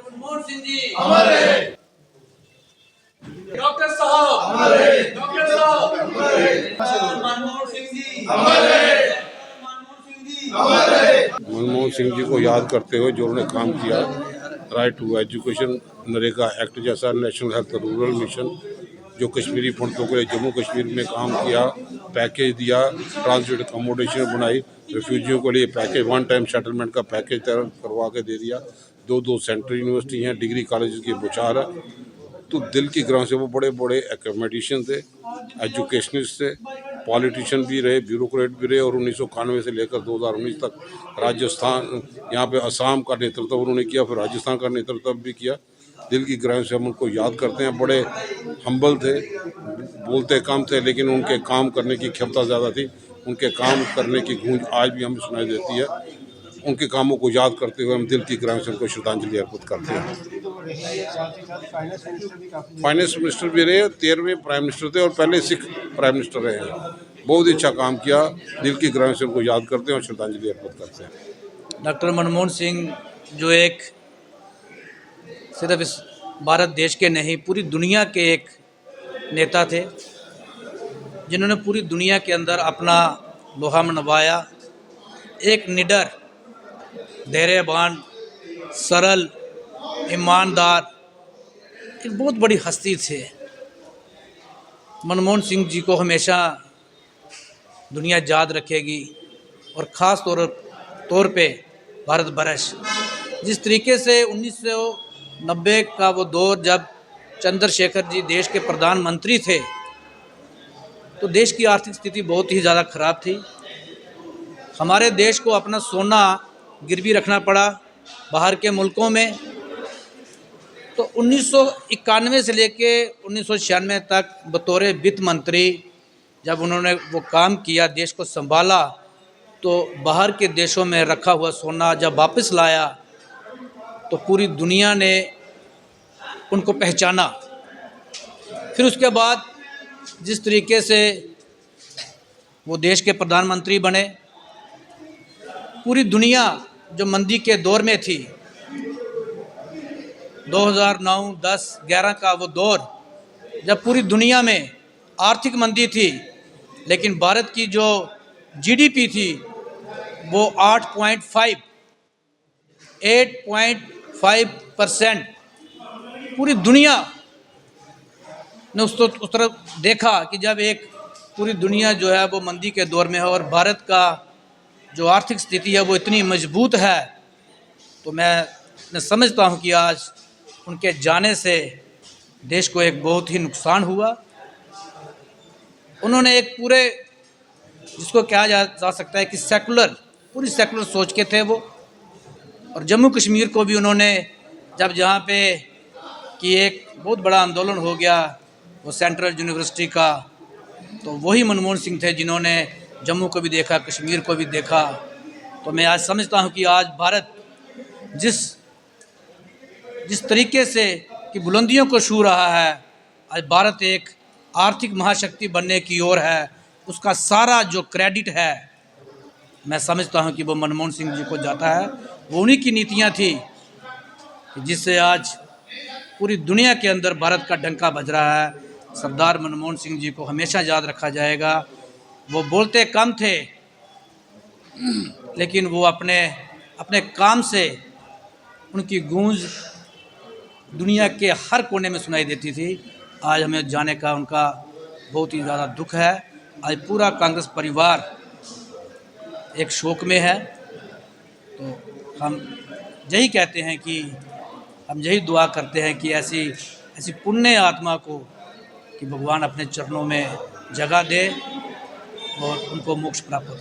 मनमोहन सिंह जी अमर रहे। डॉक्टर साहब अमर रहे। डॉक्टर साहब अमर रहे। मनमोहन सिंह जी अमर रहे। मनमोहन सिंह जी अमर रहे। मनमोहन सिंह जी को याद करते हुए जो उन्होंने काम किया, right to education, NREGA act जैसा, नेशनल हेल्थ रूरल मिशन, जो कश्मीरी पंडितों के लिए जम्मू कश्मीर में काम किया, पैकेज दिया, ट्रांसपोर्ट अकोमोडेशन बनाई, रिफ्यूजियों के लिए पैकेज, वन टाइम सेटलमेंट का पैकेज तैयार करवा के दे दिया। दो सेंट्रल यूनिवर्सिटी हैं, डिग्री कॉलेज की बुछार है। तो दिल की ग्राम से वो बड़े बड़े एकेडमिशियन थे, एजुकेशनिस्ट थे, पॉलिटिशियन भी रहे, ब्यूरोक्रेट भी रहे, और 1991 से लेकर 2019 तक राजस्थान, यहाँ पे असम का नेतृत्व उन्होंने किया, फिर राजस्थान का नेतृत्व भी किया। दिल की ग्राम से हम उनको याद करते हैं। बड़े हम्बल थे, बोलते कम थे, लेकिन उनके काम करने की क्षमता ज़्यादा थी। उनके काम करने की गूंज आज भी हमें सुनाई देती है। उनके कामों को याद करते हुए हम दिल की ग्राम से उनको श्रद्धांजलि अर्पित करते हैं। फाइनेंस मिनिस्टर भी रहे, 13वें प्राइम मिनिस्टर थे, और पहले सिख प्राइम मिनिस्टर रहे हैं। बहुत ही अच्छा काम किया। दिल की ग्राम से उनको याद करते हैं और श्रद्धांजलि अर्पित करते हैं। डॉक्टर मनमोहन सिंह जो एक सिर्फ इस भारत देश के नहीं, पूरी दुनिया के एक नेता थे, जिन्होंने पूरी दुनिया के अंदर अपना लोहा मनवाया। एक निडर, धैर्यवान, सरल, ईमानदार, एक बहुत बड़ी हस्ती थे। मनमोहन सिंह जी को हमेशा दुनिया याद रखेगी, और ख़ास तौर पे भारत वर्ष। जिस तरीके से 1990 का वो दौर, जब चंद्रशेखर जी देश के प्रधानमंत्री थे, तो देश की आर्थिक स्थिति बहुत ही ज़्यादा ख़राब थी। हमारे देश को अपना सोना गिरवी रखना पड़ा बाहर के मुल्कों में। तो 1991 से लेके 1996 तक बतौर वित्त मंत्री जब उन्होंने वो काम किया, देश को संभाला, तो बाहर के देशों में रखा हुआ सोना जब वापस लाया, तो पूरी दुनिया ने उनको पहचाना। फिर उसके बाद जिस तरीके से वो देश के प्रधानमंत्री बने, पूरी दुनिया जो मंदी के दौर में थी, 2009, 10, 11 का वो दौर, जब पूरी दुनिया में आर्थिक मंदी थी, लेकिन भारत की जो जीडीपी थी वो 8.5% पूरी दुनिया ने उस तरफ देखा कि जब एक पूरी दुनिया जो है वो मंदी के दौर में है, और भारत का जो आर्थिक स्थिति है वो इतनी मजबूत है, तो मैं समझता हूँ कि आज उनके जाने से देश को एक बहुत ही नुकसान हुआ। उन्होंने एक पूरे, जिसको कहा जा सकता है कि पूरी सेकुलर सोच के थे वो। और जम्मू कश्मीर को भी उन्होंने, जब जहाँ पे कि एक बहुत बड़ा आंदोलन हो गया वो सेंट्रल यूनिवर्सिटी का, तो वही मनमोहन सिंह थे जिन्होंने जम्मू को भी देखा, कश्मीर को भी देखा। तो मैं आज समझता हूँ कि आज भारत जिस तरीके से कि बुलंदियों को छू रहा है, आज भारत एक आर्थिक महाशक्ति बनने की ओर है। उसका सारा जो क्रेडिट है, मैं समझता हूँ कि वो मनमोहन सिंह जी को जाता है। वो उन्हीं की नीतियाँ थी जिससे आज पूरी दुनिया के अंदर भारत का डंका बज रहा है। सरदार मनमोहन सिंह जी को हमेशा याद रखा जाएगा। वो बोलते कम थे, लेकिन वो अपने काम से उनकी गूंज दुनिया के हर कोने में सुनाई देती थी। आज हमें जाने का उनका बहुत ही ज़्यादा दुख है। आज पूरा कांग्रेस परिवार एक शोक में है। तो हम यही कहते हैं कि हम यही दुआ करते हैं कि ऐसी पुण्य आत्मा को कि भगवान अपने चरणों में जगह दे और उनको मोक्ष प्राप्त हो।